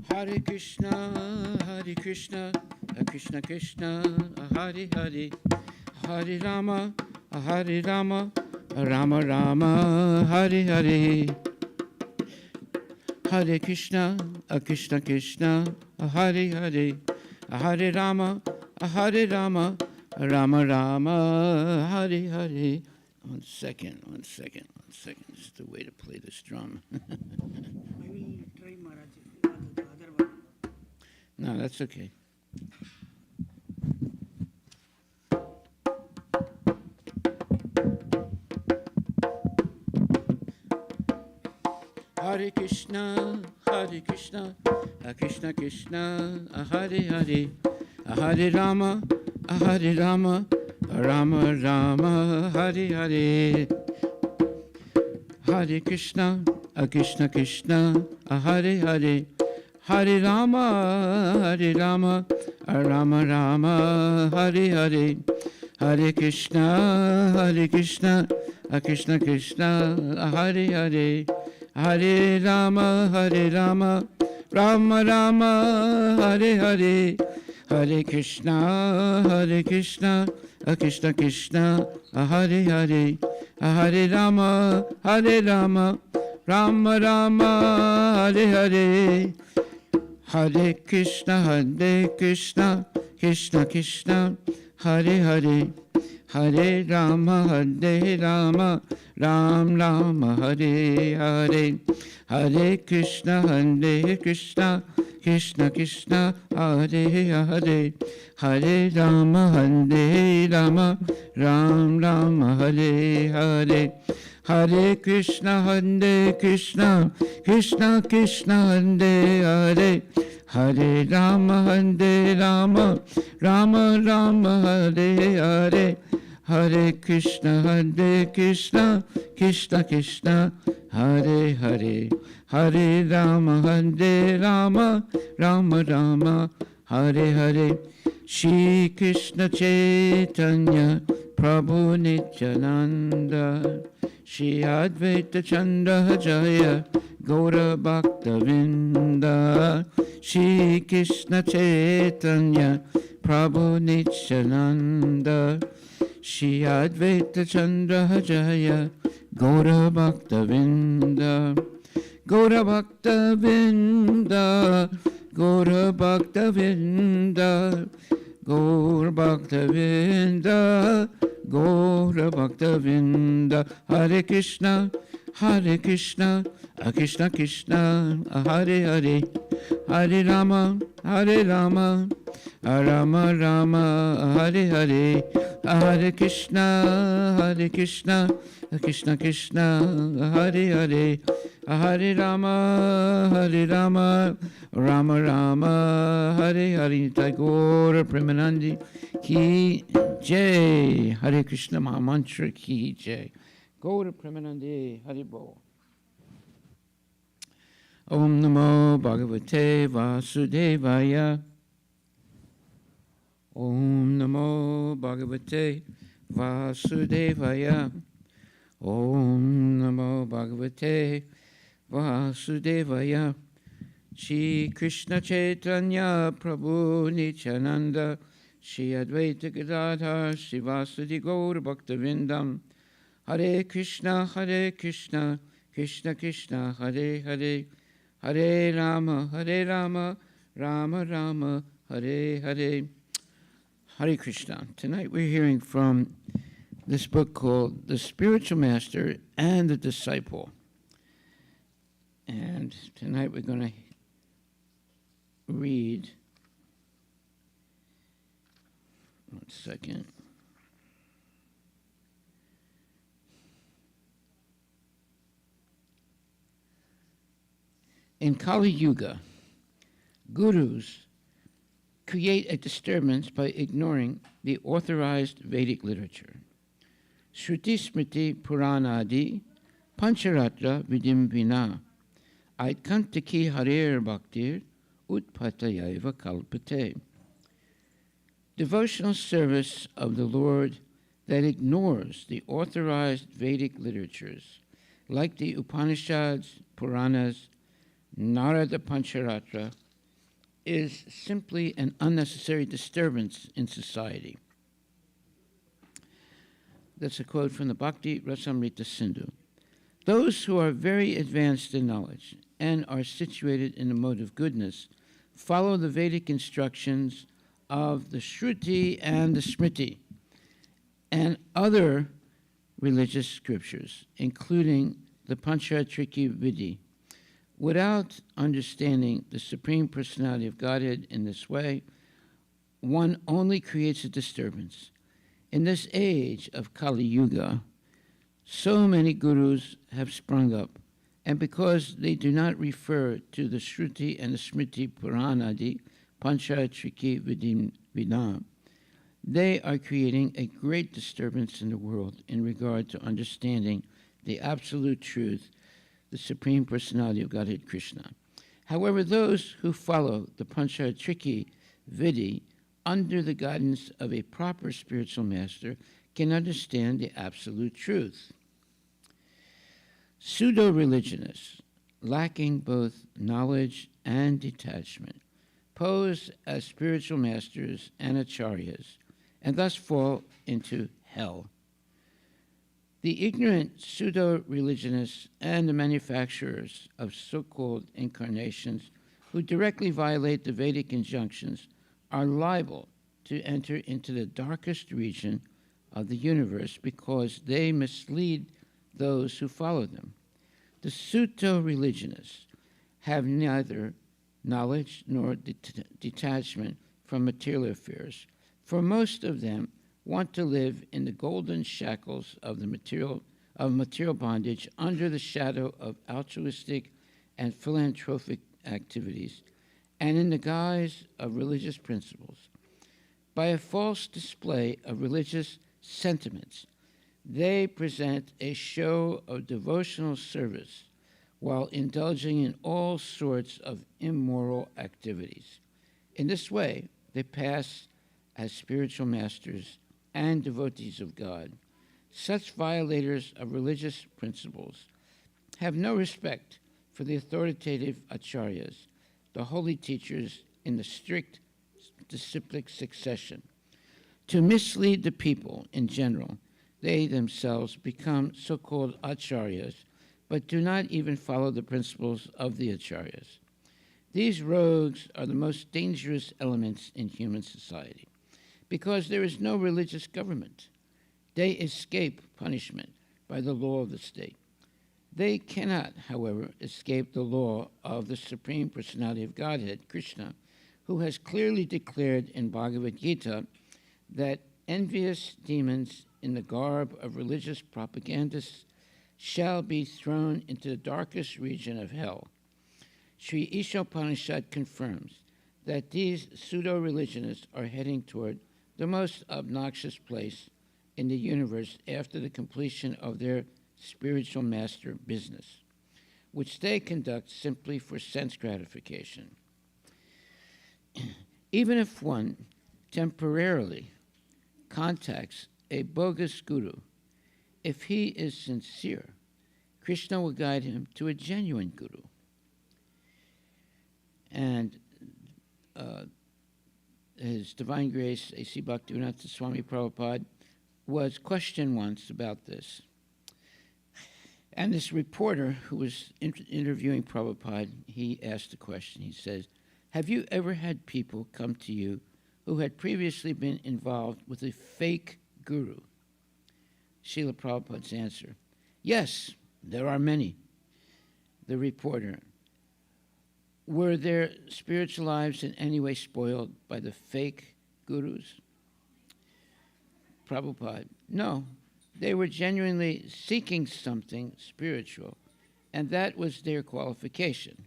Hare Krishna, Krishna Krishna, Hare Hare, Hare Rama, Rama Rama, Hare Hare. Hare Krishna, Krishna Krishna, Hare Hare, Hare Rama, Rama Rama, Hare Hare. One second. This is the way to play this drum. I will try, Maharaj, the other one. No, that's okay. Hare Krishna, Krishna Krishna, Hare Hare, Hare Rama, Rama Rama, Hare Hare. Hare Krishna, Krishna Krishna, Hare Hare, Hare Rama, Rama Rama, Hare Hare. Hare Krishna, Krishna Krishna, Hare Hare, Hare Rama, Rama Rama, Hare Hare. Hare Krishna, Krishna Krishna, Hare Hare, Hare Rama, Rama Rama, Hare Hare. Hare Krishna, Krishna Krishna, Hare Hare, Hare Rama, Rama Rama, Hare Hare. Hare Krishna, Krishna Krishna, Hare Hare, Hare Rama, Rama Rama, Hare Hare. Hare Krishna, Krishna Krishna, Hare Hare, Hare Rama, Rama Rama, Hare Hare. Hare Krishna, Krishna Krishna, Hare Hare, Hare Rama, Rama Rama, Hare Hare. Shri Krishna Chaitanya Prabhu Nityananda, Shri Advaita Chandra Jaya Gaura Bhakta Vrinda. Shri Krishna Chaitanya Prabhu Nityananda, Shri Advaita Chandra Jaya Gaura Bhakta Vrinda. Gaura Bhakta Vrinda, Gaura Bhakta Vrinda, Gaura Bhakta Vrinda, Gaura Bhakta Vrinda. Hare Krishna, Krishna Krishna, Hare Hare, Hare Rama, Rama Rama, Hare Hare. Hare Krishna, Krishna Krishna, Hare Hare, Hare Rama, Rama Rama, Hare Hare. Tagore Premanandi Ki Jai. Hare Krishna Mahamantra Ki Jai. Gaura Premanandi Hare Bo. Om Namo Bhagavate Vasudevaya. Om Namo Bhagavate Vasudevaya. Om Namo Bhagavate Vasudevaya. Shri Krishna Chaitanya Prabhu Nityananda, Shri Advaita Gadadhar Srivasadi Gaura Bhaktivinoda. Hare Krishna, Krishna Krishna, Hare Hare, Hare Rama, Rama Rama, Hare Hare. Hare Krishna. Tonight we're hearing from this book called The Spiritual Master and the Disciple. And tonight we're going to read, one second. In Kali Yuga, gurus create a disturbance by ignoring the authorized Vedic literature. Shruti Smriti Puranadi Pancharatra Vidim Vina Aitkantaki Harer Bhaktir Utpatayaiva Kalpate. Devotional service of the Lord that ignores the authorized Vedic literatures, like the Upanishads, Puranas, Narada Pancharatra, is simply an unnecessary disturbance in society. That's a quote from the Bhakti Rasamrita Sindhu. Those who are very advanced in knowledge and are situated in the mode of goodness follow the Vedic instructions of the Shruti and the Smriti and other religious scriptures, including the Panchatriki Vidhi. Without understanding the Supreme Personality of Godhead in this way, one only creates a disturbance. In this age of Kali Yuga, so many gurus have sprung up, and because they do not refer to the Shruti and the Smriti Puranadi, Panchatriki Vidam, they are creating a great disturbance in the world in regard to understanding the absolute truth, the Supreme Personality of Godhead Krishna. However, those who follow the Panchatriki Vidhi under the guidance of a proper spiritual master can understand the absolute truth. Pseudo-religionists, lacking both knowledge and detachment, pose as spiritual masters and acharyas, and thus fall into hell. The ignorant pseudo-religionists and the manufacturers of so-called incarnations who directly violate the Vedic injunctions are liable to enter into the darkest region of the universe because they mislead those who follow them. The pseudo-religionists have neither knowledge nor detachment from material affairs, for most of them want to live in the golden shackles of material bondage under the shadow of altruistic and philanthropic activities and in the guise of religious principles. By a false display of religious sentiments, they present a show of devotional service while indulging in all sorts of immoral activities. In this way, they pass as spiritual masters and devotees of God. Such violators of religious principles have no respect for the authoritative acharyas, the holy teachers in the strict disciplic succession. To mislead the people in general, they themselves become so-called acharyas, but do not even follow the principles of the acharyas. These rogues are the most dangerous elements in human society. Because there is no religious government, they escape punishment by the law of the state. They cannot, however, escape the law of the Supreme Personality of Godhead, Krishna, who has clearly declared in Bhagavad Gita that envious demons in the garb of religious propagandists shall be thrown into the darkest region of hell. Sri Ishopanishad confirms that these pseudo-religionists are heading toward the most obnoxious place in the universe after the completion of their spiritual master business, which they conduct simply for sense gratification. Even if one temporarily contacts a bogus guru, if he is sincere, Krishna will guide him to a genuine guru. And His Divine Grace, A.C. Bhaktivedanta Swami Prabhupada, was questioned once about this. And this reporter who was interviewing Prabhupada, he asked a question. He says, have you ever had people come to you who had previously been involved with a fake guru. Srila Prabhupada's answer: yes, there are many. The reporter: were their spiritual lives in any way spoiled by the fake gurus? Prabhupada: no, they were genuinely seeking something spiritual, and that was their qualification.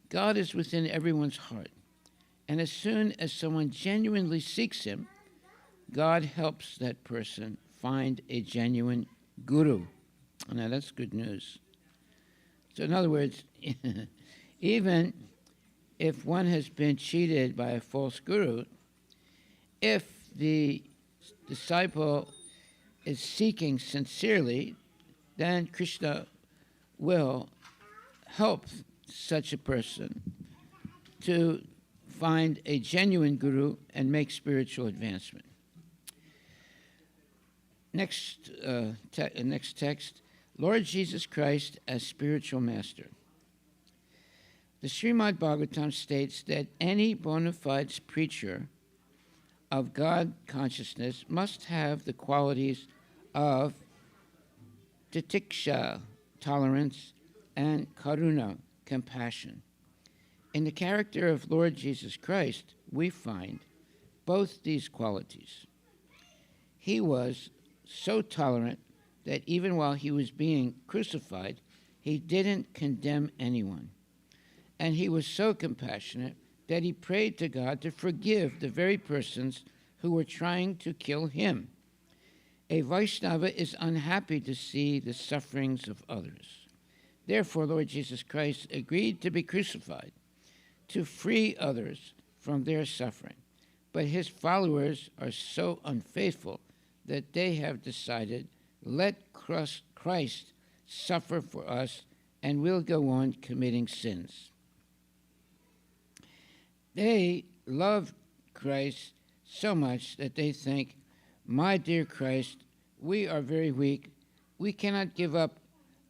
God is within everyone's heart, and as soon as someone genuinely seeks him, God helps that person find a genuine guru. Now that's good news. So in other words, even if one has been cheated by a false guru, if the disciple is seeking sincerely, then Krishna will help such a person to find a genuine guru and make spiritual advancement. Next text, Lord Jesus Christ as spiritual master. The Srimad Bhagavatam states that any bona fide preacher of God consciousness must have the qualities of titiksha, tolerance, and karuna, compassion. In the character of Lord Jesus Christ, we find both these qualities. He was so tolerant that even while he was being crucified, he didn't condemn anyone. And he was so compassionate that he prayed to God to forgive the very persons who were trying to kill him. A Vaishnava is unhappy to see the sufferings of others. Therefore, Lord Jesus Christ agreed to be crucified to free others from their suffering. But his followers are so unfaithful that they have decided, let Christ suffer for us, and we'll go on committing sins. They love Christ so much that they think, my dear Christ, we are very weak. We cannot give up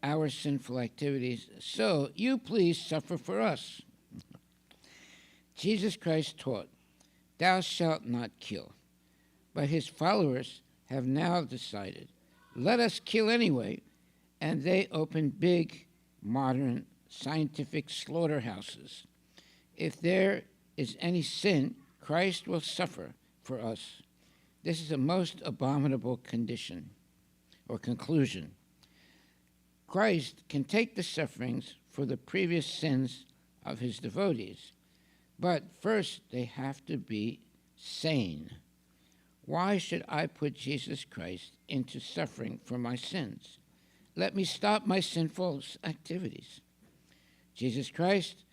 our sinful activities, so you please suffer for us. Jesus Christ taught, thou shalt not kill. But his followers have now decided, let us kill anyway, and they open big, modern, scientific slaughterhouses. If there is any sin, Christ will suffer for us. This is a most abominable condition or conclusion. Christ can take the sufferings for the previous sins of his devotees, but first they have to be sane. Why should I put Jesus Christ into suffering for my sins? Let me stop my sinful activities. Jesus Christ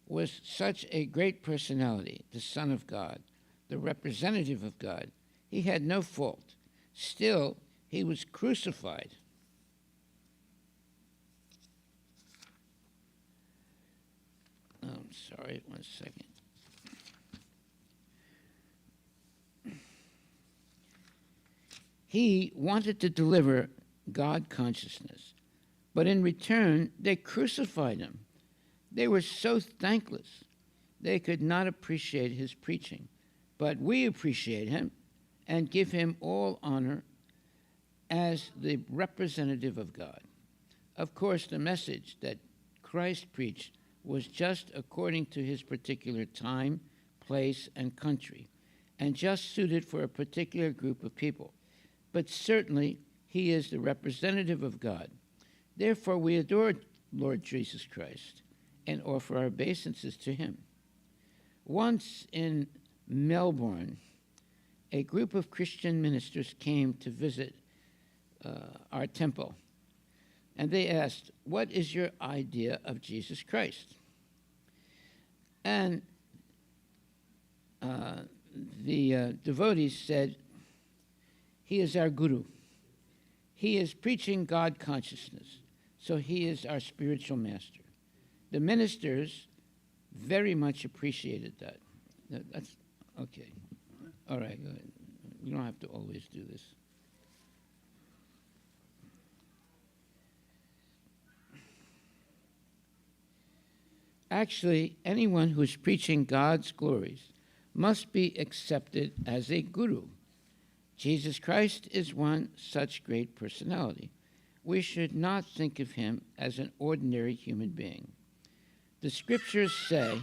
was such a great personality, the Son of God, the representative of God. He had no fault. Still, he was crucified. Oh, I'm sorry, 1 second. He wanted to deliver God consciousness, but in return, they crucified him. They were so thankless. They could not appreciate his preaching. But we appreciate him and give him all honor as the representative of God. Of course, the message that Christ preached was just according to his particular time, place, and country, and just suited for a particular group of people. But certainly, he is the representative of God. Therefore, we adore Lord Jesus Christ and offer our obeisances to him. Once in Melbourne, a group of Christian ministers came to visit our temple, and they asked, what is your idea of Jesus Christ? And the devotees said, he is our guru. He is preaching God consciousness, so he is our spiritual master. The ministers very much appreciated that. That's okay. All right, go ahead. You don't have to always do this. Actually, anyone who's preaching God's glories must be accepted as a guru. Jesus Christ is one such great personality. We should not think of him as an ordinary human being. The scriptures say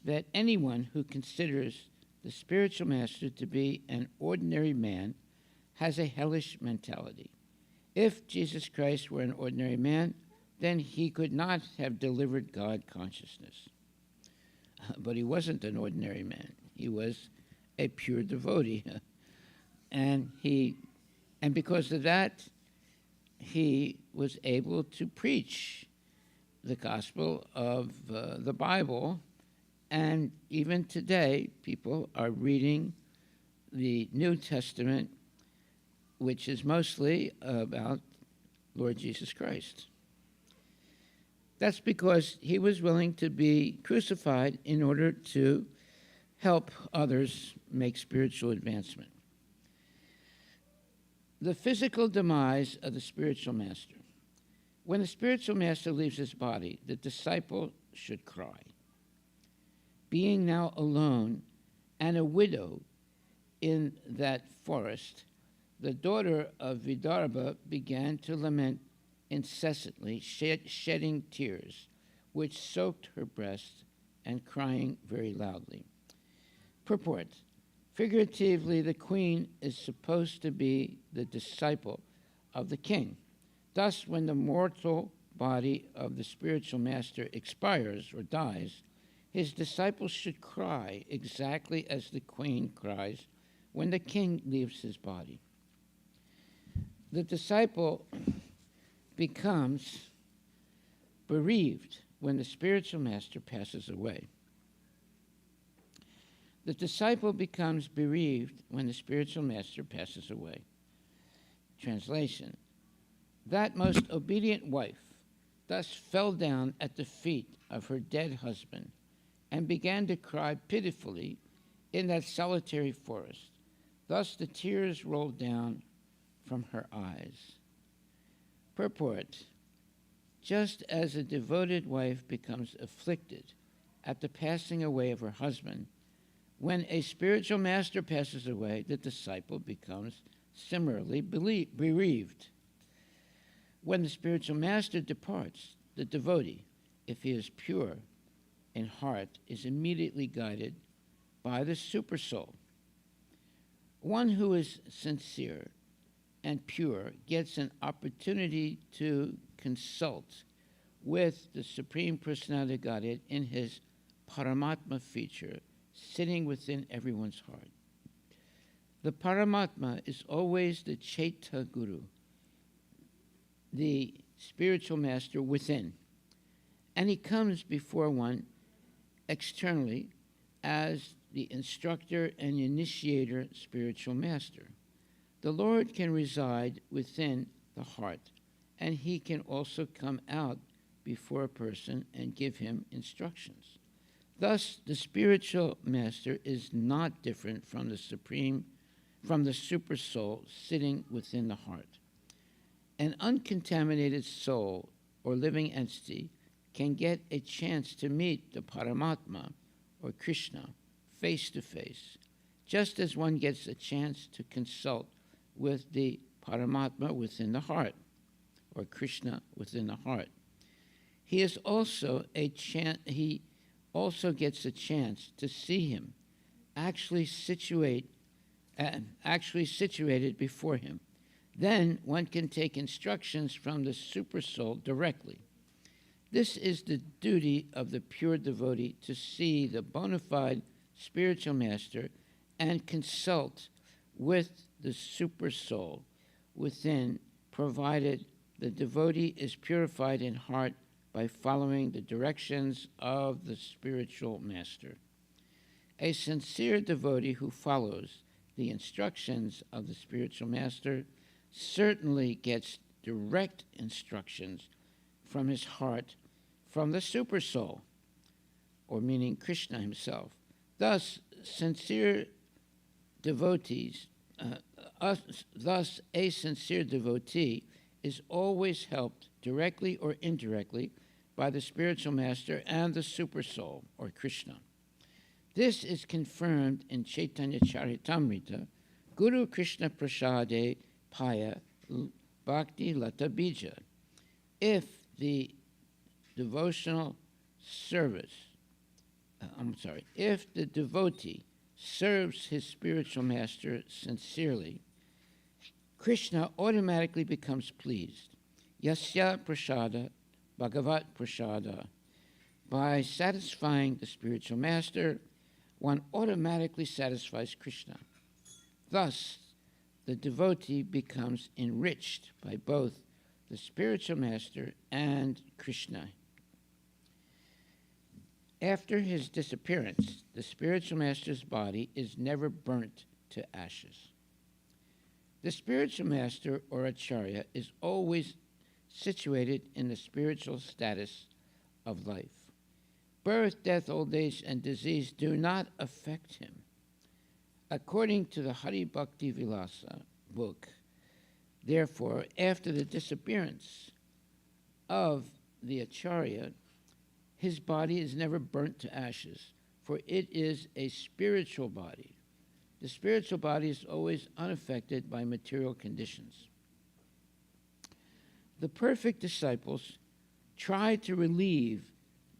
that anyone who considers the spiritual master to be an ordinary man has a hellish mentality. If Jesus Christ were an ordinary man, then he could not have delivered God consciousness. But he wasn't an ordinary man. He was a pure devotee. And because of that, he was able to preach the gospel of the Bible. And even today, people are reading the New Testament, which is mostly about Lord Jesus Christ. That's because he was willing to be crucified in order to help others make spiritual advancement. The physical demise of the spiritual master. When the spiritual master leaves his body, the disciple should cry. Being now alone and a widow in that forest, the daughter of Vidarbha began to lament incessantly, shedding tears, which soaked her breast, and crying very loudly. Purport. Figuratively, the queen is supposed to be the disciple of the king. Thus, when the mortal body of the spiritual master expires or dies, his disciples should cry exactly as the queen cries when the king leaves his body. The disciple becomes bereaved when the spiritual master passes away. The disciple becomes bereaved when the spiritual master passes away. Translation. That most obedient wife thus fell down at the feet of her dead husband and began to cry pitifully in that solitary forest. Thus the tears rolled down from her eyes. Purport. Just as a devoted wife becomes afflicted at the passing away of her husband, when a spiritual master passes away, the disciple becomes similarly bereaved. When the spiritual master departs, the devotee, if he is pure in heart, is immediately guided by the supersoul. One who is sincere and pure gets an opportunity to consult with the Supreme Personality of Godhead in his Paramatma feature, sitting within everyone's heart. The Paramatma is always the Chaita Guru, the spiritual master within, and he comes before one externally as the instructor and initiator spiritual master. The Lord can reside within the heart, and he can also come out before a person and give him instructions. Thus, the spiritual master is not different from the super soul sitting within the heart. An uncontaminated soul or living entity can get a chance to meet the Paramatma or Krishna face to face, just as one gets a chance to consult with the Paramatma within the heart or Krishna within the heart. He also gets a chance to see him actually situated before him. Then one can take instructions from the supersoul directly. This is the duty of the pure devotee, to see the bona fide spiritual master and consult with the supersoul within, provided the devotee is purified in heart by following the directions of the spiritual master. A sincere devotee who follows the instructions of the spiritual master certainly gets direct instructions from his heart, from the supersoul, or meaning Krishna himself. Thus, sincere devotees, thus a sincere devotee is always helped directly or indirectly by the spiritual master and the supersoul, or Krishna. This is confirmed in Chaitanya Charitamrita, Guru Krishna Prasade Paya Bhakti Lata Bija. If the devotional service, if the devotee serves his spiritual master sincerely, Krishna automatically becomes pleased. Yasya prasada, Bhagavat prasada. By satisfying the spiritual master, one automatically satisfies Krishna. Thus, the devotee becomes enriched by both the spiritual master and Krishna. After his disappearance, the spiritual master's body is never burnt to ashes. The spiritual master or acharya is always situated in the spiritual status of life. Birth, death, old age, and disease do not affect him. According to the Hari Bhakti Vilasa book, therefore, after the disappearance of the acharya, his body is never burnt to ashes, for it is a spiritual body. The spiritual body is always unaffected by material conditions. The perfect disciples try to relieve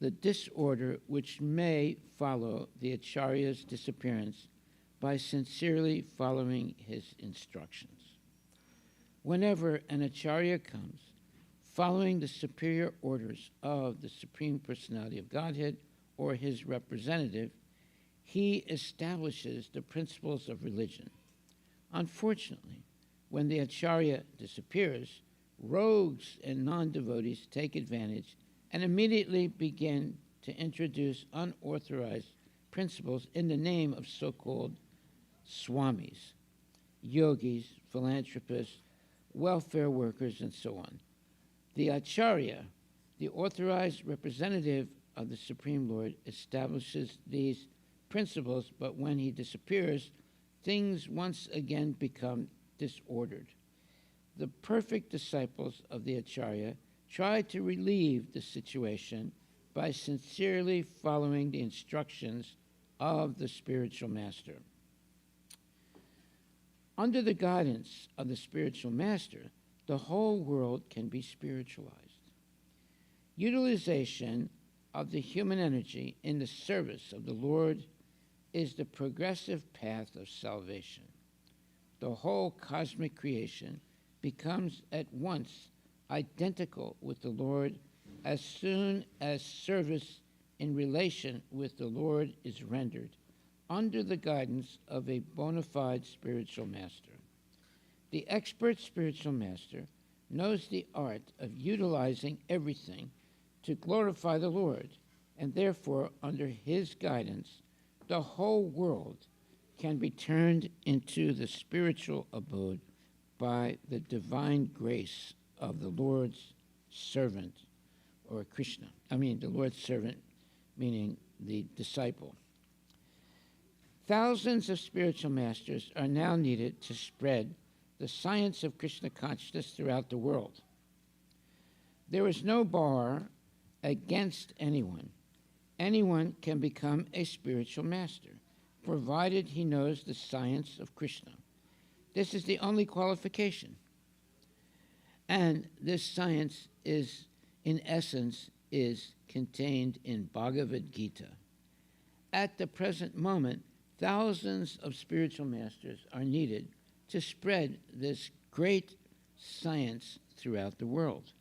the disorder which may follow the acharya's disappearance by sincerely following his instructions. Whenever an acharya comes, following the superior orders of the Supreme Personality of Godhead or his representative, he establishes the principles of religion. Unfortunately, when the acharya disappears, rogues and non-devotees take advantage and immediately begin to introduce unauthorized principles in the name of so-called swamis, yogis, philanthropists, welfare workers, and so on. The acharya, the authorized representative of the Supreme Lord, establishes these principles, but when he disappears, things once again become disordered. The perfect disciples of the acharya try to relieve the situation by sincerely following the instructions of the spiritual master. Under the guidance of the spiritual master, the whole world can be spiritualized. Utilization of the human energy in the service of the Lord is the progressive path of salvation. The whole cosmic creation becomes at once identical with the Lord as soon as service in relation with the Lord is rendered under the guidance of a bona fide spiritual master. The expert spiritual master knows the art of utilizing everything to glorify the Lord, and therefore, under his guidance, the whole world can be turned into the spiritual abode by the divine grace of the Lord's servant, or Krishna. The Lord's servant, meaning the disciple. Thousands of spiritual masters are now needed to spread the science of Krishna consciousness throughout the world. There is no bar against anyone. Anyone can become a spiritual master, provided he knows the science of Krishna. This is the only qualification. And this science is, in essence, is contained in Bhagavad Gita. At the present moment, thousands of spiritual masters are needed to spread this great science throughout the world.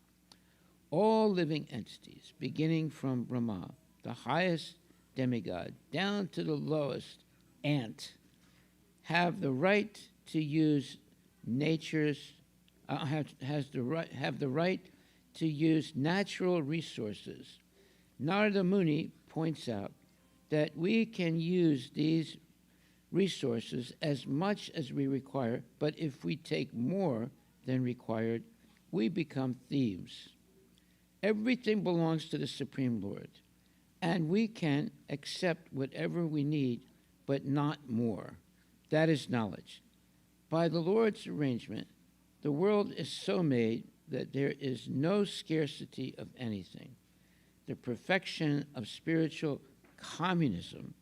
All living entities, beginning from Brahma, the highest demigod, down to the lowest ant, have the right to use nature's have the right to use natural resources. Narada Muni points out that we can use these resources as much as we require, but if we take more than required, we become thieves. Everything belongs to the Supreme Lord, and we can accept whatever we need, but not more. That is knowledge. By the Lord's arrangement, the world is so made that there is no scarcity of anything. The perfection of spiritual communism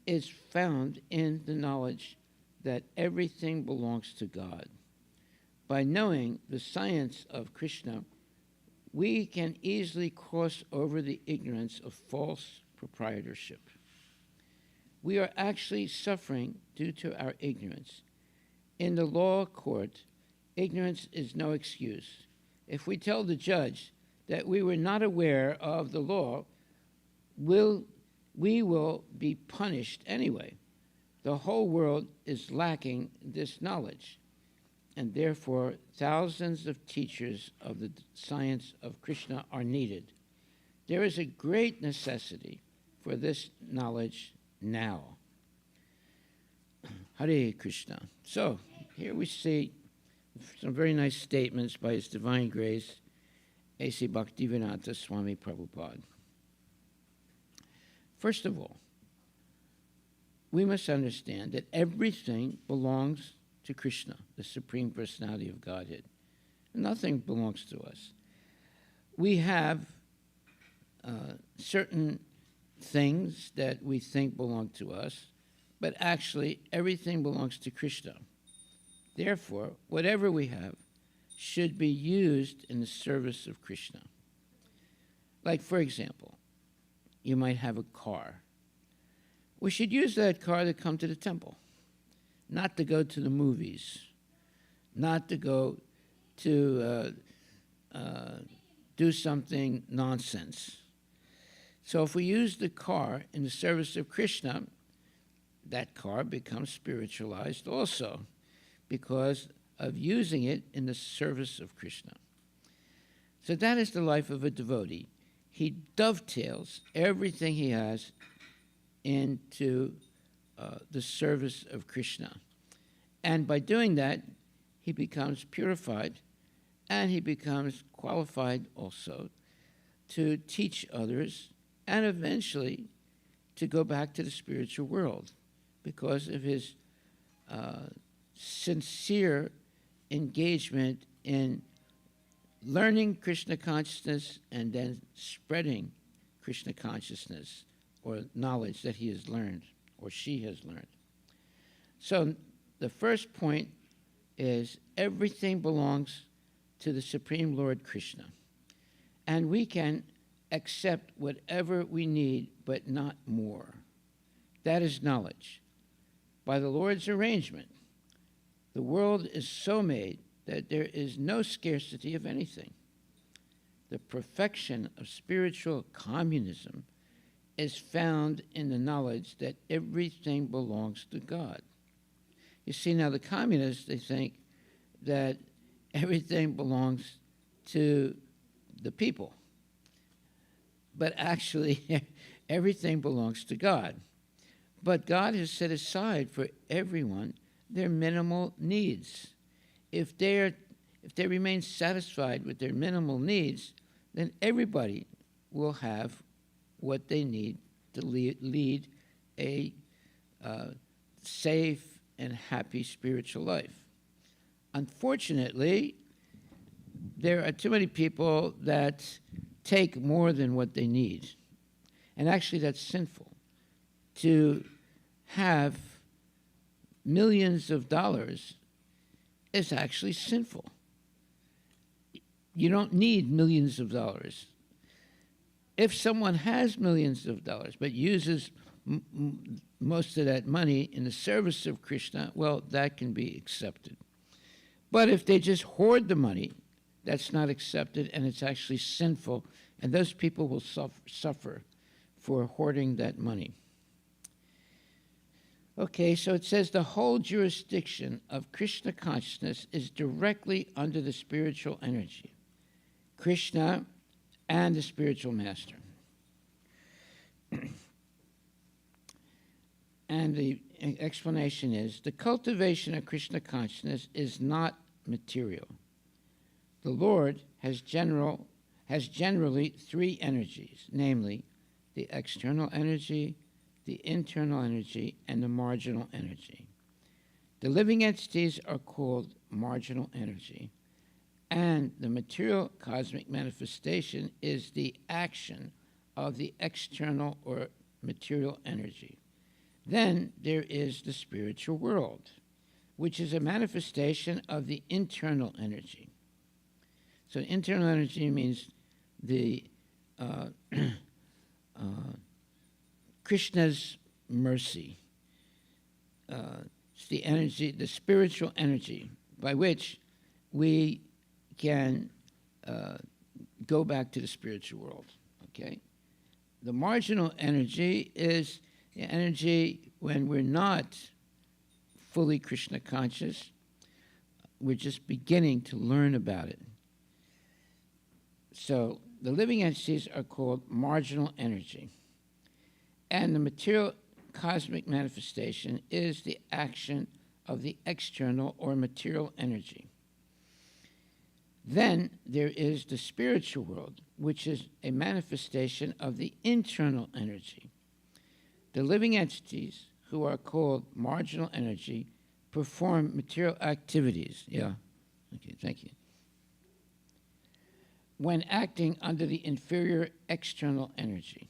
is found in the knowledge that everything belongs to God. By knowing the science of Krishna, we can easily cross over the ignorance of false proprietorship. We are actually suffering due to our ignorance. In the law court, ignorance is no excuse. If we tell the judge that we were not aware of the law, we will be punished anyway. The whole world is lacking this knowledge, and therefore thousands of teachers of the science of Krishna are needed. There is a great necessity for this knowledge now. Hare Krishna. So, here we see some very nice statements by His Divine Grace, A.C. Bhaktivedanta Swami Prabhupada. First of all, we must understand that everything belongs to Krishna, the Supreme Personality of Godhead. Nothing belongs to us. We have certain things that we think belong to us, but actually everything belongs to Krishna. Therefore, whatever we have should be used in the service of Krishna. Like, for example, you might have a car. We should use that car to come to the temple, not to go to the movies, not to go to do something nonsense. So if we use the car in the service of Krishna, that car becomes spiritualized also because of using it in the service of Krishna. So that is the life of a devotee. He dovetails everything he has into the service of Krishna. And by doing that, he becomes purified and he becomes qualified also to teach others and eventually to go back to the spiritual world because of his sincere engagement in learning Krishna consciousness and then spreading Krishna consciousness or knowledge that he has learned or she has learned. So the first point is everything belongs to the Supreme Lord Krishna. And we can accept whatever we need, but not more. That is knowledge. By the Lord's arrangement, the world is so made that there is no scarcity of anything. The perfection of spiritual communism is found in the knowledge that everything belongs to God. You see, now the communists, they think that everything belongs to the people. But actually, everything belongs to God. But God has set aside for everyone their minimal needs. If they remain satisfied with their minimal needs, then everybody will have what they need to lead a safe and happy spiritual life. Unfortunately, there are too many people that take more than what they need. And actually, that's sinful. To have millions of dollars is actually sinful. You don't need millions of dollars. If someone has millions of dollars but uses most of that money in the service of Krishna, well, that can be accepted. But if they just hoard the money, that's not accepted, and it's actually sinful, and those people will suffer for hoarding that money. Okay, so it says the whole jurisdiction of Krishna consciousness is directly under the spiritual energy, Krishna and the spiritual master. And the explanation is, the cultivation of Krishna consciousness is not material. The Lord has generally three energies, namely the external energy, the internal energy, and the marginal energy. The living entities are called marginal energy, and the material cosmic manifestation is the action of the external or material energy. Then there is the spiritual world, which is a manifestation of the internal energy. So internal energy means the Krishna's mercy. It's the energy, the spiritual energy by which we can go back to the spiritual world. Okay? The marginal energy is the energy when we're not fully Krishna conscious. We're just beginning to learn about it. So the living entities are called marginal energy. And the material cosmic manifestation is the action of the external or material energy. Then there is the spiritual world, which is a manifestation of the internal energy. The living entities, who are called marginal energy, perform material activities. Yeah, okay, thank you. When acting under the inferior external energy.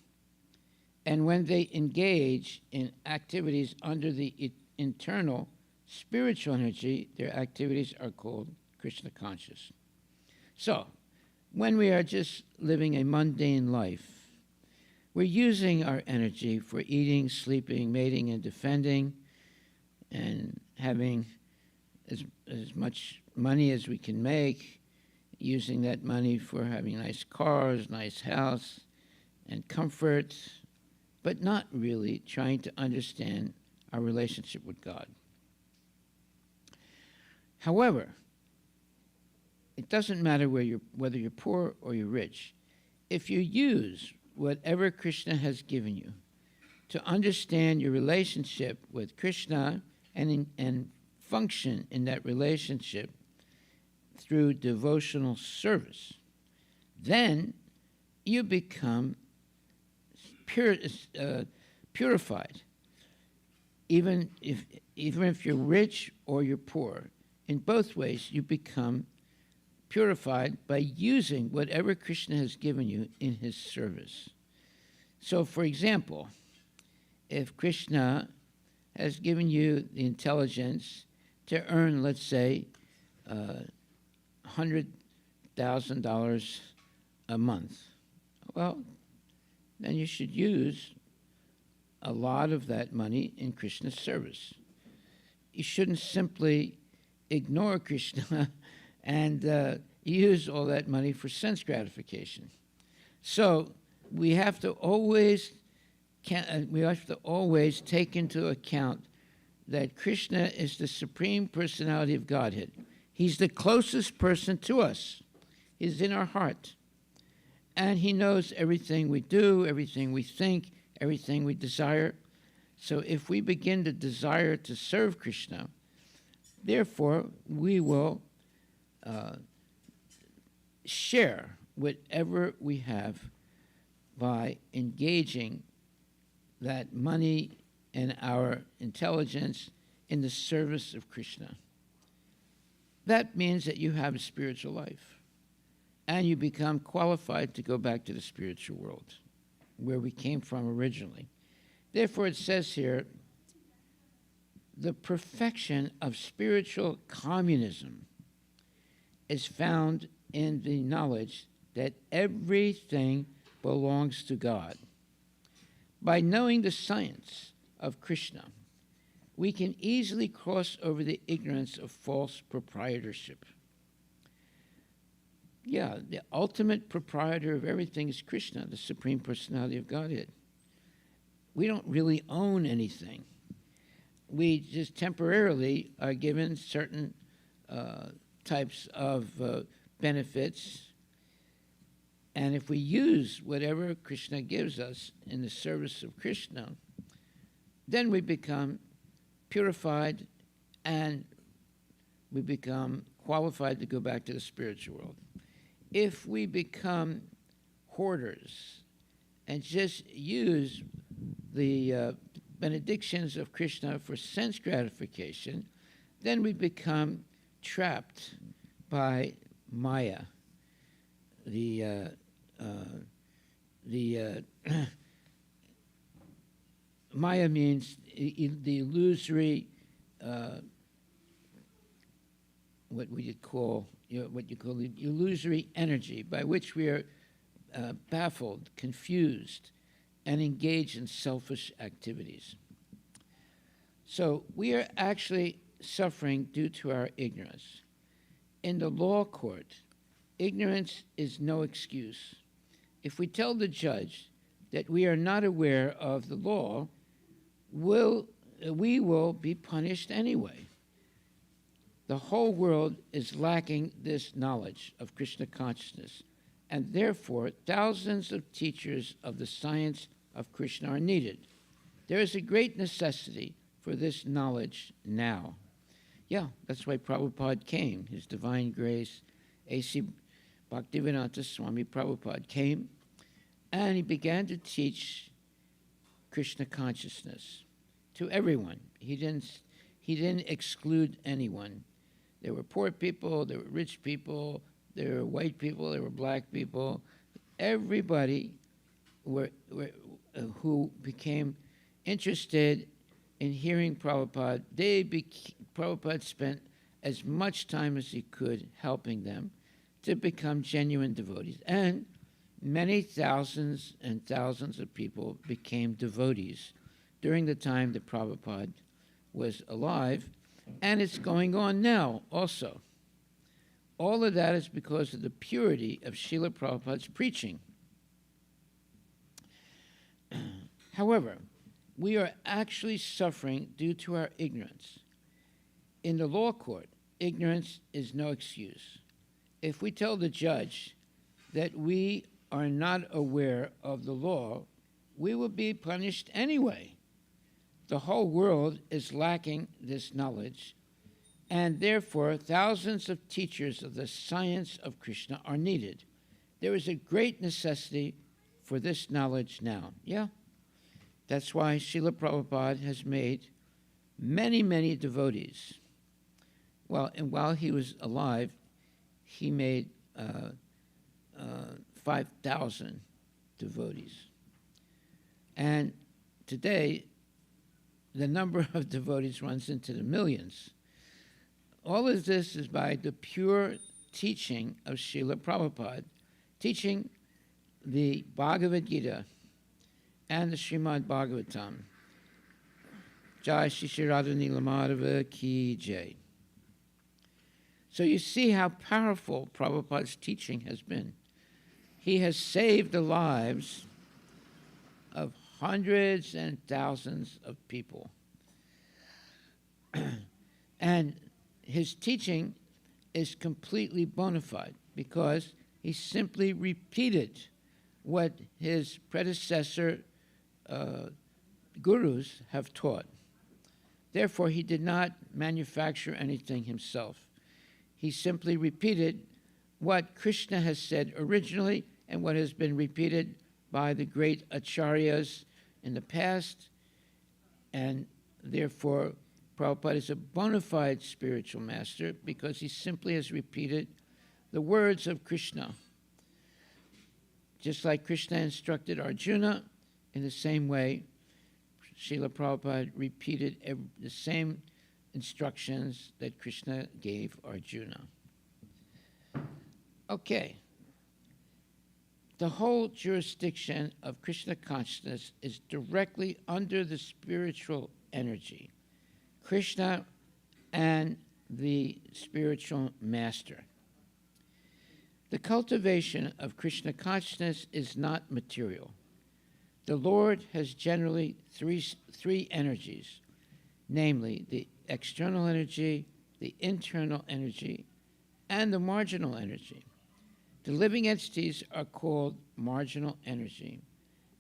And when they engage in activities under the internal spiritual energy, their activities are called Krishna conscious. So, when we are just living a mundane life, we're using our energy for eating, sleeping, mating, and defending, and having as much money as we can make, using that money for having nice cars, nice house, and comfort, but not really trying to understand our relationship with God. However, it doesn't matter whether you're poor or you're rich. If you use whatever Krishna has given you to understand your relationship with Krishna and function in that relationship through devotional service, then you become purified. Even if you're rich or you're poor, in both ways you become purified by using whatever Krishna has given you in his service. So, for example, if Krishna has given you the intelligence to earn, let's say, $100,000 a month, well, then you should use a lot of that money in Krishna's service. You shouldn't simply ignore Krishna and use all that money for sense gratification. So we have to always take into account that Krishna is the Supreme Personality of Godhead. He's the closest person to us. He's in our heart. And he knows everything we do, everything we think, everything we desire. So if we begin to desire to serve Krishna, therefore we will share whatever we have by engaging that money and our intelligence in the service of Krishna. That means that you have a spiritual life, and you become qualified to go back to the spiritual world, where we came from originally. Therefore, it says here, the perfection of spiritual communism is found in the knowledge that everything belongs to God. By knowing the science of Krishna, we can easily cross over the ignorance of false proprietorship. Yeah, the ultimate proprietor of everything is Krishna, the Supreme Personality of Godhead. We don't really own anything. We just temporarily are given certain types of benefits. And if we use whatever Krishna gives us in the service of Krishna, then we become purified and we become qualified to go back to the spiritual world. If we become hoarders and just use the benedictions of Krishna for sense gratification, then we become trapped by Maya. Maya means the illusory, what you call the illusory energy by which we are baffled, confused, and engaged in selfish activities. So we are actually suffering due to our ignorance. In the law court, ignorance is no excuse. If we tell the judge that we are not aware of the law, we will be punished anyway. The whole world is lacking this knowledge of Krishna consciousness, and therefore thousands of teachers of the science of Krishna are needed. There is a great necessity for this knowledge now. Yeah, that's why Prabhupada came. His Divine Grace, A.C. Bhaktivedanta Swami Prabhupada came, and he began to teach Krishna consciousness to everyone. He didn't exclude anyone. There were poor people, there were rich people, there were white people, there were black people. Everybody who became interested in hearing Prabhupada, Prabhupada spent as much time as he could helping them to become genuine devotees. And many thousands and thousands of people became devotees during the time that Prabhupada was alive, and it's going on now also. All of that is because of the purity of Srila Prabhupada's preaching. However, we are actually suffering due to our ignorance. In the law court, ignorance is no excuse. If we tell the judge that we are not aware of the law, we will be punished anyway. The whole world is lacking this knowledge, and therefore thousands of teachers of the science of Krishna are needed. There is a great necessity for this knowledge now. Yeah, that's why Srila Prabhupada has made many, many devotees. Well, and while he was alive, he made 5,000 devotees. And today, the number of devotees runs into the millions. All of this is by the pure teaching of Srila Prabhupada, teaching the Bhagavad Gita and the Srimad Bhagavatam. Jai Shri Shri Radha Nila Madhava Ki Jai. So you see how powerful Prabhupada's teaching has been. He has saved the lives of hundreds and thousands of people. And his teaching is completely bona fide because he simply repeated what his predecessor gurus have taught. Therefore, he did not manufacture anything himself. He simply repeated what Krishna has said originally and what has been repeated by the great acharyas in the past, and therefore Prabhupada is a bona fide spiritual master because he simply has repeated the words of Krishna. Just like Krishna instructed Arjuna, in the same way, Srila Prabhupada repeated the same instructions that Krishna gave Arjuna. Okay. The whole jurisdiction of Krishna consciousness is directly under the spiritual energy, Krishna and the spiritual master. The cultivation of Krishna consciousness is not material. The Lord has generally three energies, namely the external energy, the internal energy, and the marginal energy. The living entities are called marginal energy,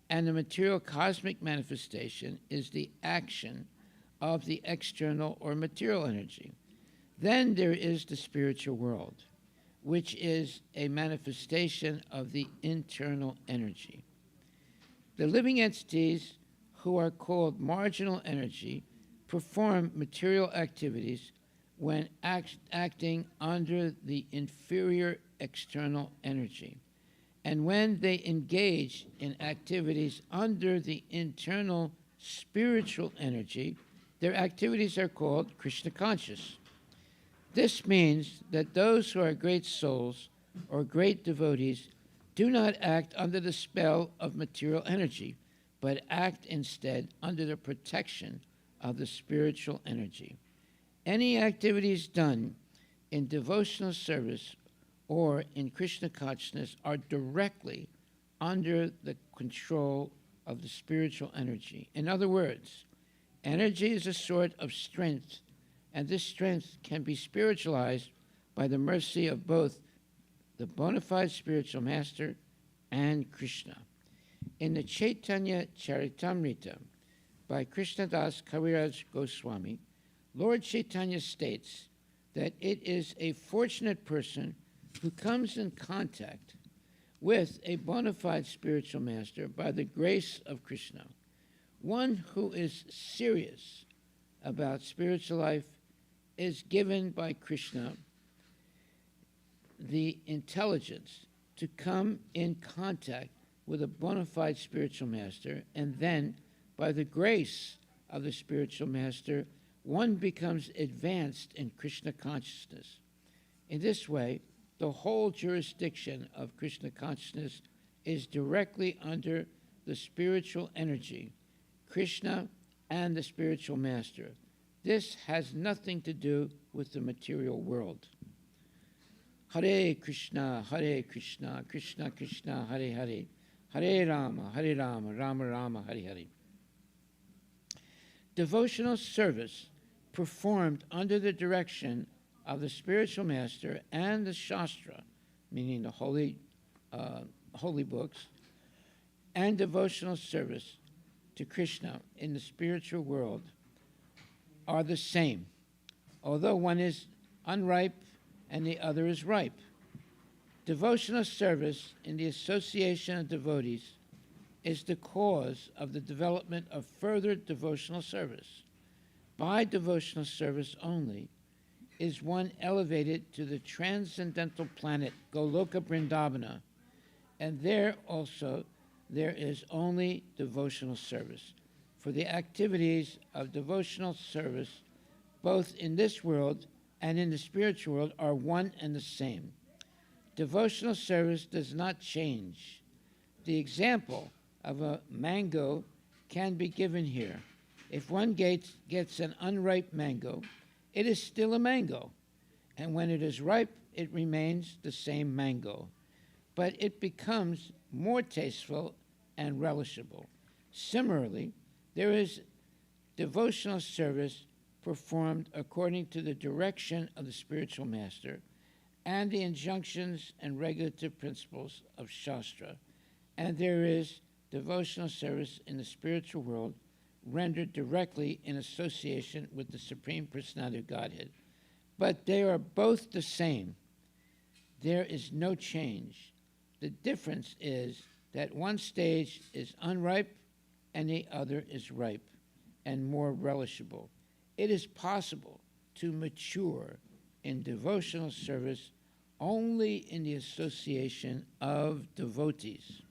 and the material cosmic manifestation is the action of the external or material energy. Then there is the spiritual world, which is a manifestation of the internal energy. The living entities, who are called marginal energy, perform material activities when acting under the inferior external energy. And when they engage in activities under the internal spiritual energy, their activities are called Krishna conscious. This means that those who are great souls or great devotees do not act under the spell of material energy, but act instead under the protection of the spiritual energy. Any activities done in devotional service or in Krishna consciousness are directly under the control of the spiritual energy. In other words, energy is a sort of strength, and this strength can be spiritualized by the mercy of both the bona fide spiritual master and Krishna. In the Chaitanya Charitamrita by Krishnadas Kaviraj Goswami, Lord Chaitanya states that it is a fortunate person who comes in contact with a bona fide spiritual master by the grace of Krishna. One who is serious about spiritual life is given by Krishna the intelligence to come in contact with a bona fide spiritual master, and then by the grace of the spiritual master, one becomes advanced in Krishna consciousness. In this way, the whole jurisdiction of Krishna consciousness is directly under the spiritual energy, Krishna and the spiritual master. This has nothing to do with the material world. Hare Krishna, Krishna Krishna, Hare Hare, Hare Rama, Rama Rama, Hare Hare. Devotional service performed under the direction of the spiritual master and the Shastra, meaning the holy books, and devotional service to Krishna in the spiritual world are the same, although one is unripe and the other is ripe. Devotional service in the association of devotees is the cause of the development of further devotional service. By devotional service only is one elevated to the transcendental planet Goloka Vrindavana, and there also there is only devotional service. For the activities of devotional service, both in this world and in the spiritual world, are one and the same. Devotional service does not change. The example of a mango can be given here. If one gets an unripe mango, it is still a mango, and when it is ripe, it remains the same mango, but it becomes more tasteful and relishable. Similarly, there is devotional service performed according to the direction of the spiritual master and the injunctions and regulative principles of Shastra, and there is devotional service in the spiritual world rendered directly in association with the Supreme Personality of Godhead. But they are both the same. There is no change. The difference is that one stage is unripe and the other is ripe and more relishable. It is possible to mature in devotional service only in the association of devotees.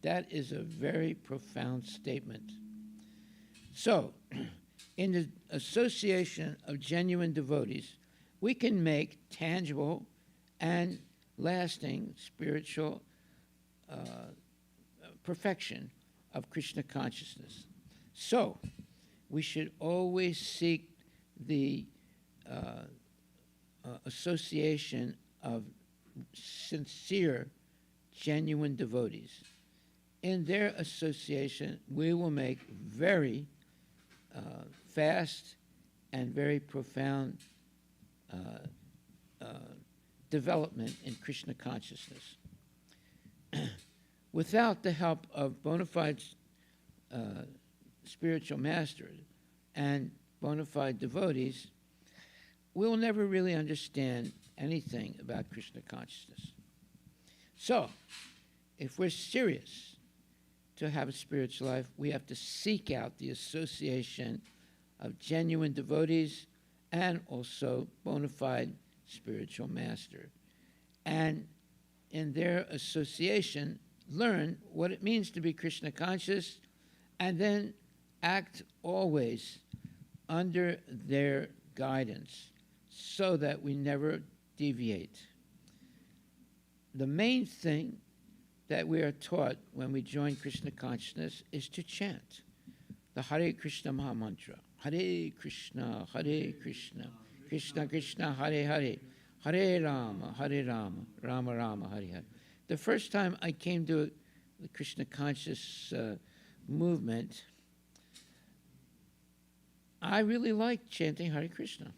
That is a very profound statement. So, in the association of genuine devotees, we can make tangible and lasting spiritual perfection of Krishna consciousness. So, we should always seek the association of sincere, genuine devotees. In their association, we will make very fast and very profound development in Krishna consciousness. Without the help of bona fide spiritual masters and bona fide devotees, we will never really understand anything about Krishna consciousness. So, if we're serious to have a spiritual life, we have to seek out the association of genuine devotees and also bona fide spiritual master. And in their association, learn what it means to be Krishna conscious, and then act always under their guidance so that we never deviate. The main thing that we are taught when we join Krishna consciousness is to chant the Hare Krishna Maha Mantra. Hare Krishna, Krishna Krishna, Hare Hare, Hare Rama, Rama Rama, Hare Hare. The first time I came to the Krishna conscious movement, I really liked chanting Hare Krishna.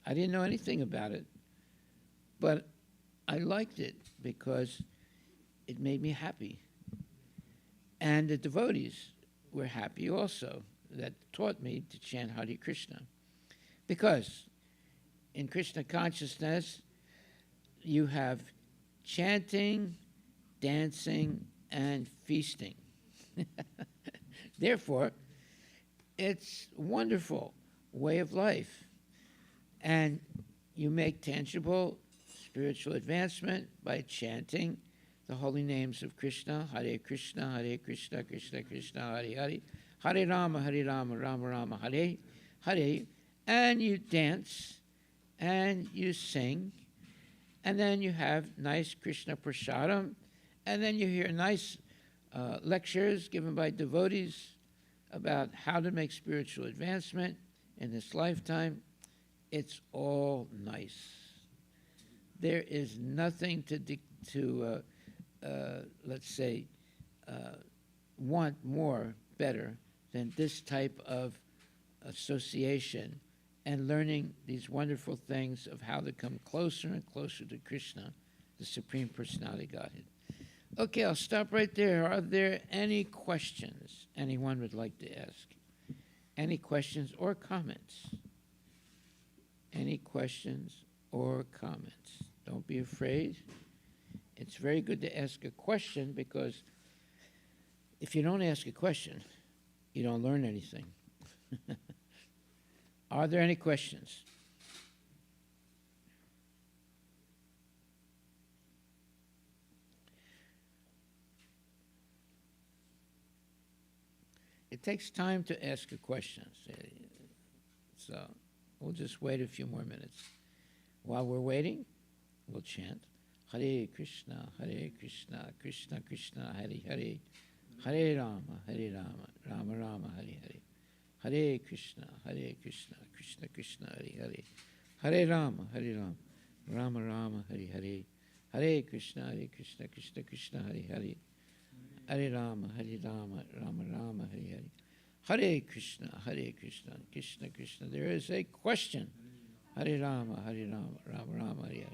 I didn't know anything about it, but I liked it because it made me happy. And the devotees were happy also, that taught me to chant Hare Krishna. Because in Krishna consciousness, you have chanting, dancing, and feasting. Therefore, it's a wonderful way of life. And you make tangible spiritual advancement by chanting the holy names of Krishna, Hare Krishna, Krishna Krishna, Hare Hare, Hare Rama, Rama Rama, Hare Hare, and you dance and you sing, and then you have nice Krishna prasadam, and then you hear nice lectures given by devotees about how to make spiritual advancement in this lifetime. It's all nice. There is nothing to let's say, want more better than this type of association and learning these wonderful things of how to come closer and closer to Krishna, the Supreme Personality of Godhead. Okay, I'll stop right there. Are there any questions anyone would like to ask? Any questions or comments? Any questions or comments? Don't be afraid. It's very good to ask a question, because if you don't ask a question, you don't learn anything. Are there any questions? It takes time to ask a question, so we'll just wait a few more minutes. While we're waiting, we'll chant Hare Krishna, Krishna Krishna, Hare Hare, Hare Rama, Rama Rama, Hare Hare, Hare Krishna, Krishna Krishna, Hare Hare, Hare Rama, Rama Rama, Hare Hare, Hare Krishna, Krishna Krishna, Hare Hare, Hare Rama, Rama Rama, Hare Hare, Hare Krishna, Krishna Krishna. There is a question. Hare Rama, Rama Rama, Hare Hare.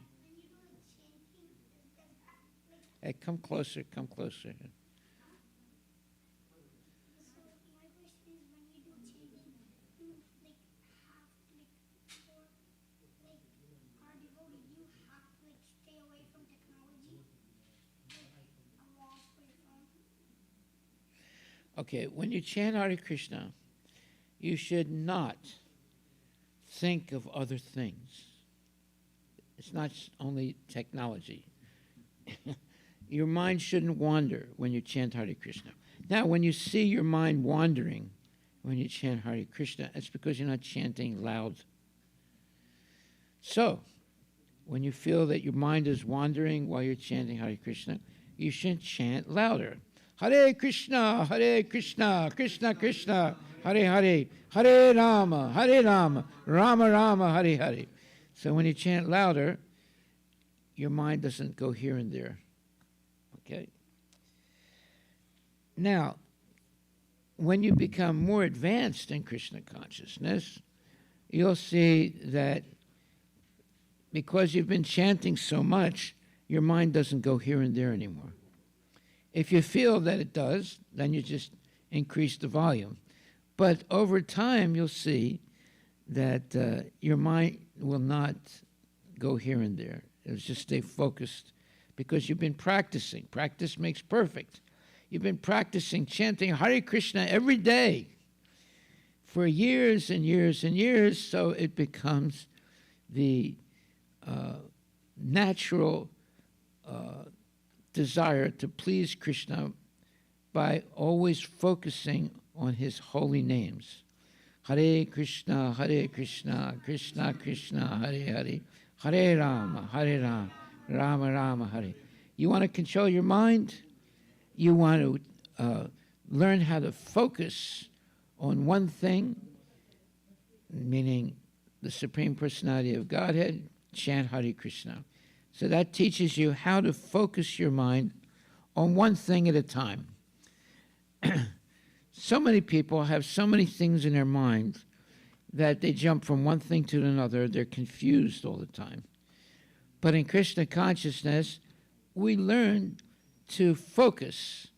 Hey, come closer, come closer. Okay, when you chant Hare Krishna, you should not think of other things. It's not only technology. Your mind shouldn't wander when you chant Hare Krishna. Now, when you see your mind wandering when you chant Hare Krishna, it's because you're not chanting loud. So, when you feel that your mind is wandering while you're chanting Hare Krishna, you should chant louder. Hare Krishna, Krishna Krishna, Hare Hare, Hare Rama, Rama Rama, Hare Hare. So when you chant louder, your mind doesn't go here and there. Okay? Now, when you become more advanced in Krishna consciousness, you'll see that because you've been chanting so much, your mind doesn't go here and there anymore. If you feel that it does, then you just increase the volume. But over time, you'll see that your mind will not go here and there. It'll just stay focused because you've been practicing. Practice makes perfect. You've been practicing chanting Hare Krishna every day for years and years and years, so it becomes the natural desire to please Krishna by always focusing on his holy names. Hare Krishna, Krishna Krishna, Hare Hare, Hare Rama, Rama Rama, Hare. You want to control your mind? You want to learn how to focus on one thing, meaning the Supreme Personality of Godhead, chant Hare Krishna. So that teaches you how to focus your mind on one thing at a time. So many people have so many things in their mind that they jump from one thing to another. They're confused all the time. But in Krishna consciousness, we learn to focus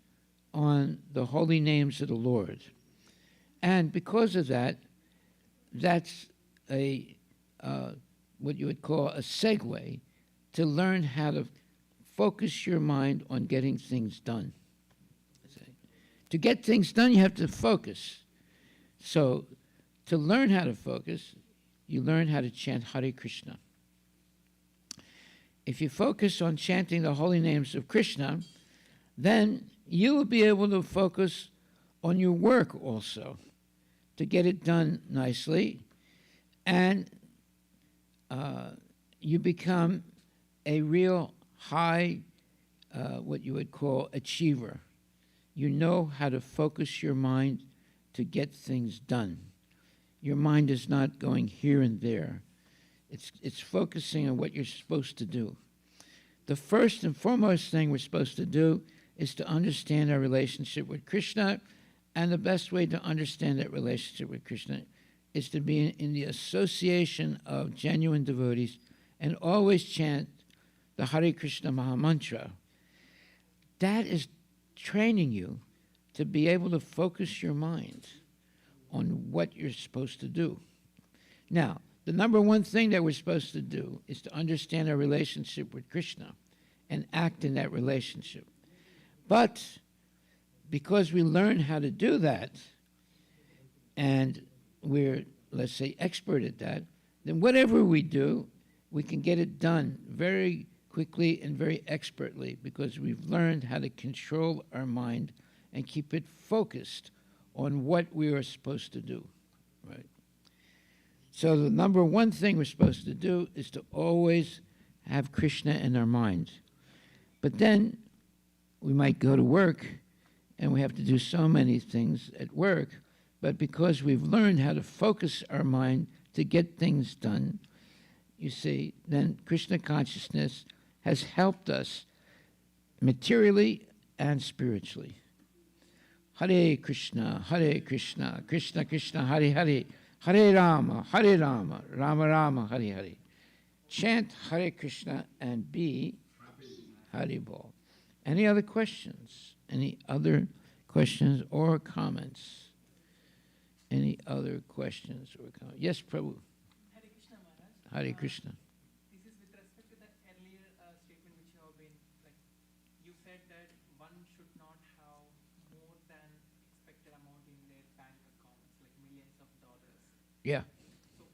on the holy names of the Lord. And because of that, that's a what you would call a segue to learn how to focus your mind on getting things done. To get things done, you have to focus. So to learn how to focus, you learn how to chant Hare Krishna. If you focus on chanting the holy names of Krishna, then you will be able to focus on your work also, to get it done nicely, and you become a real high, what you would call achiever. You know how to focus your mind to get things done. Your mind is not going here and there. It's focusing on what you're supposed to do. The first and foremost thing we're supposed to do is to understand our relationship with Krishna, and the best way to understand that relationship with Krishna is to be in the association of genuine devotees and always chant the Hare Krishna Mahamantra. That is training you to be able to focus your mind on what you're supposed to do. Now, the number one thing that we're supposed to do is to understand our relationship with Krishna and act in that relationship. But because we learn how to do that, and we're, let's say, expert at that, then whatever we do, we can get it done very quickly and very expertly because we've learned how to control our mind and keep it focused on what we are supposed to do, right? So the number one thing we're supposed to do is to always have Krishna in our mind. But then we might go to work and we have to do so many things at work, but because we've learned how to focus our mind to get things done, you see, then Krishna consciousness has helped us materially and spiritually. Hare Krishna, Krishna Krishna, Hare Hare, Hare Rama, Rama Rama, Hare Hare. Chant Hare Krishna and be Haribol. Any other questions? Any other questions or comments? Any other questions or comments? Yes, Prabhu. Hare Krishna Maharaj. Hare Krishna. This is with respect to the earlier statement which you have been, like, you said that one should not have more than expected amount in their bank accounts, like millions of dollars. Yeah. So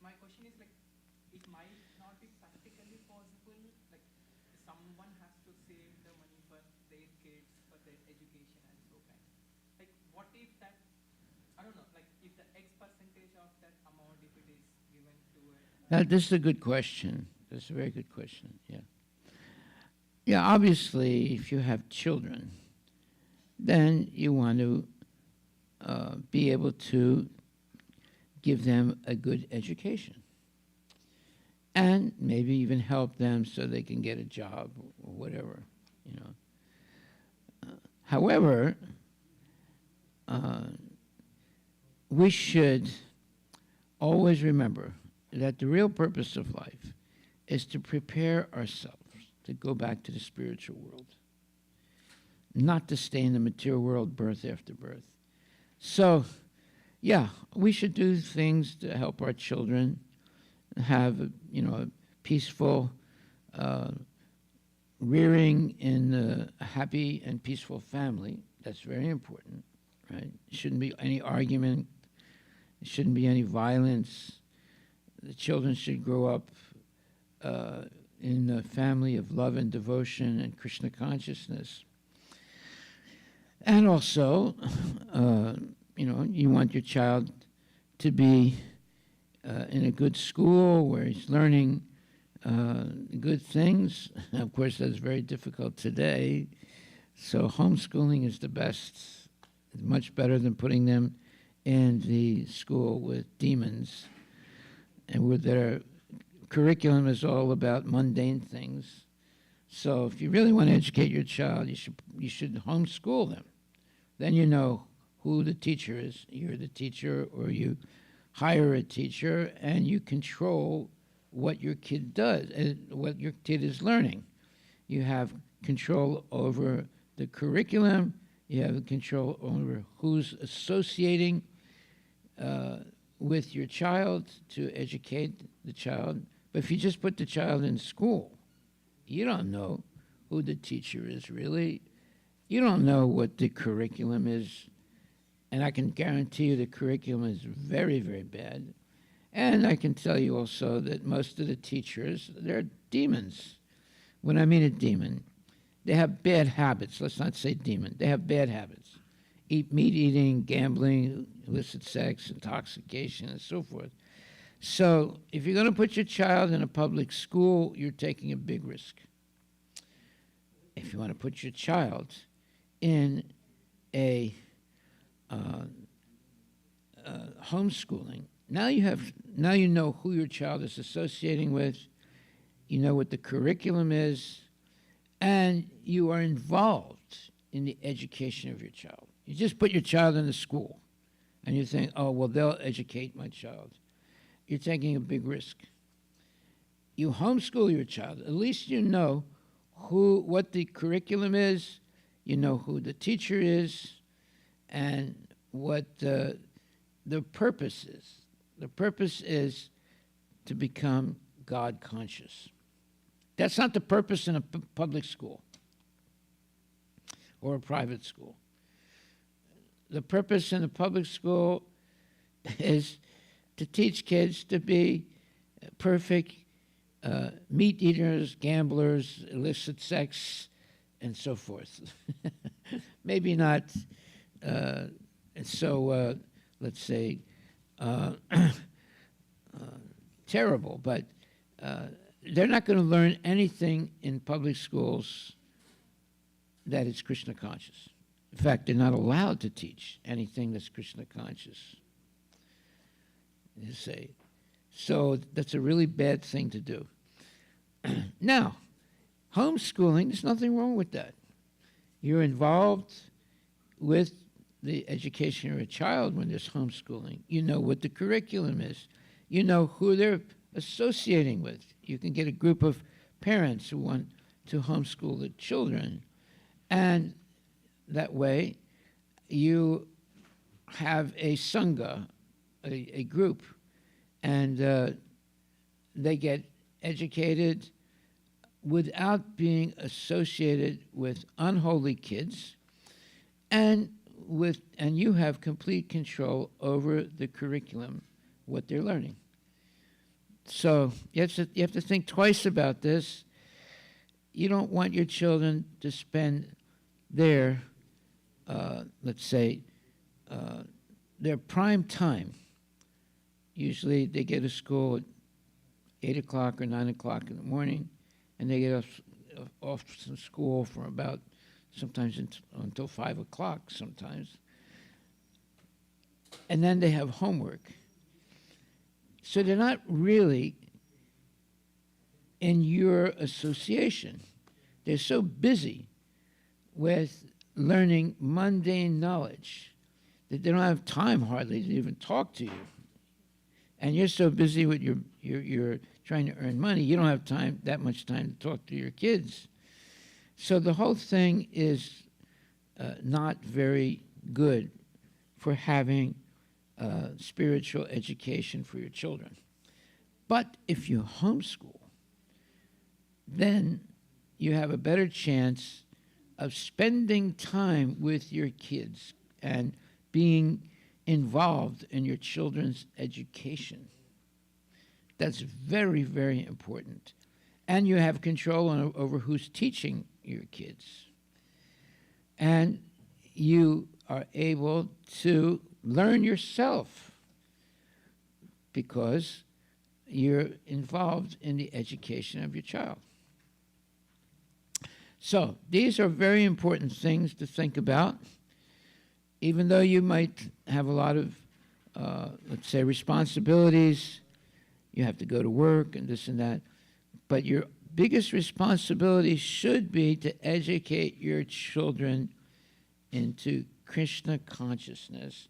my question is, like, it might not be practically possible, like someone has to save the money for their kids, for their education and so kind. Like, what if that, I don't know, like if the X percentage of that amount, if it is given to a... This is a good question. That's a very good question, yeah. Yeah, obviously, if you have children, then you want to be able to give them a good education and maybe even help them so they can get a job or whatever, you know. However, we should always remember that the real purpose of life is to prepare ourselves to go back to the spiritual world, not to stay in the material world birth after birth. So, yeah, we should do things to help our children have, a peaceful rearing in a happy and peaceful family. That's very important, right? Shouldn't be any argument. There shouldn't be any violence. The children should grow up in a family of love and devotion and Krishna consciousness. And also, you want your child to be in a good school where he's learning good things. Of course, that's very difficult today. So homeschooling is the best. It's much better than putting them in the school with demons, and where their curriculum is all about mundane things. So if you really want to educate your child, you should homeschool them. Then you know who the teacher is. You're the teacher, or you hire a teacher, and you control what your kid does, what your kid is learning. You have control over the curriculum. You have control over who's associating with your child to educate the child. But if you just put the child in school, you don't know who the teacher is really. You don't know what the curriculum is. And I can guarantee you the curriculum is very, very bad. And I can tell you also that most of the teachers, they're demons. When I mean a demon, they have bad habits. Let's not say demon. They have bad habits. Meat eating, gambling, illicit sex, intoxication, and so forth. So if you're going to put your child in a public school, you're taking a big risk. If you want to put your child in a homeschooling, now you know who your child is associating with, you know what the curriculum is, and you are involved in the education of your child. You just put your child in the school, and you think, oh, well, they'll educate my child. You're taking a big risk. You homeschool your child. At least you know what the curriculum is, you know who the teacher is, and what the purpose is. The purpose is to become God conscious. That's not the purpose in a public school or a private school. The purpose in a public school is to teach kids to be perfect meat eaters, gamblers, illicit sex, and so forth. Maybe not let's say, terrible, but they're not going to learn anything in public schools that is Krishna conscious. In fact, they're not allowed to teach anything that's Krishna conscious. You say. So that's a really bad thing to do. Now, homeschooling, there's nothing wrong with that. You're involved with the education of a child when there's homeschooling. You know what the curriculum is. You know who they're associating with. You can get a group of parents who want to homeschool the children. And that way, you have a sangha, a group, and they get educated without being associated with unholy kids, and you have complete control over the curriculum, what they're learning. So you have to think twice about this. You don't want your children to spend their, let's say, their prime time. Usually they get to school at 8 o'clock or 9 o'clock in the morning, and they get off from school for about sometimes until 5 o'clock sometimes. And then they have homework. So they're not really in your association. They're so busy with learning mundane knowledge that they don't have time hardly to even talk to you. And you're so busy with you're trying to earn money, you don't have that much time to talk to your kids. So the whole thing is not very good for having spiritual education for your children. But if you homeschool, then you have a better chance of spending time with your kids and being involved in your children's education. That's very, very important. And you have control over who's teaching your kids. And you are able to learn yourself because you're involved in the education of your child. So these are very important things to think about. Even though you might have a lot of, let's say, responsibilities, you have to go to work and this and that, but your biggest responsibility should be to educate your children into Krishna consciousness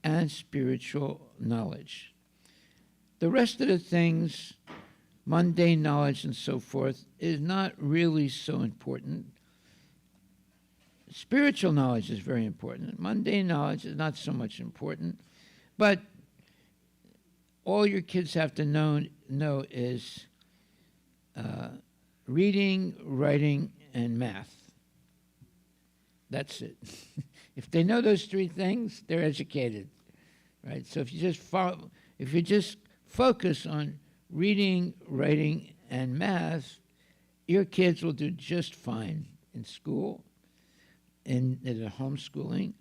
and spiritual knowledge. The rest of the things, mundane knowledge and so forth, is not really so important. Spiritual knowledge is very important. Mundane knowledge is not so much important. But all your kids have to know is reading, writing, and math. That's it. If they know those three things, they're educated, right? So if you just focus on reading, writing, and math, your kids will do just fine in school, in the homeschooling,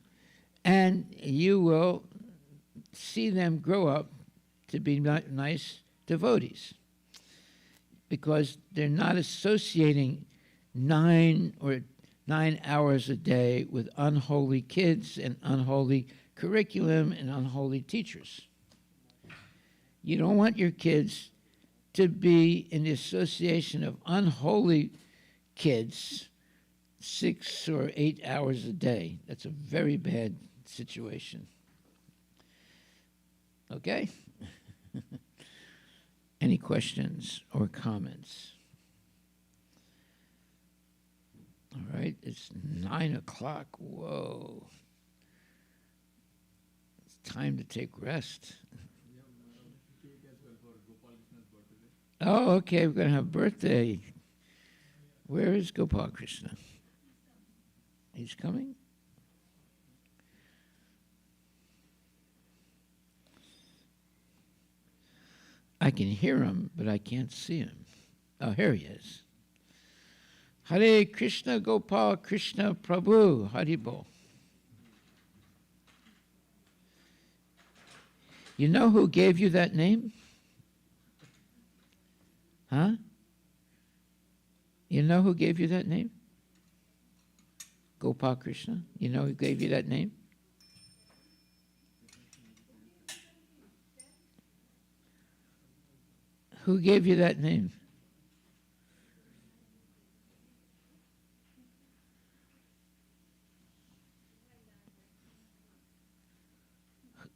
and you will see them grow up to be nice devotees because they're not associating 9 hours a day with unholy kids and unholy curriculum and unholy teachers. You don't want your kids to be in the association of unholy kids 6 or 8 hours a day. That's a very bad situation. Okay? Any questions or comments? All right, it's 9 o'clock. Whoa. It's time to take rest. Oh, okay, we're going to have birthday. Where is Gopal Krishna? He's coming? I can hear him, but I can't see him. Oh, here he is. Hare Krishna Gopal Krishna Prabhu Haribol. You know who gave you that name? Huh? You know who gave you that name? Gopal Krishna. You know who gave you that name? Who gave you that name?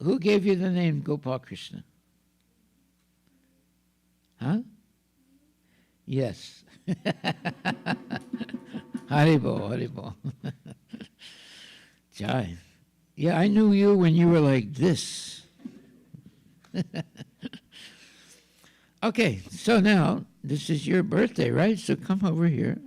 Who gave you the name Gopal Krishna? Huh? Yes. Haribol, Haribol. Jai. Yeah, I knew you when you were like this. Okay, so now, this is your birthday, right? So come over here.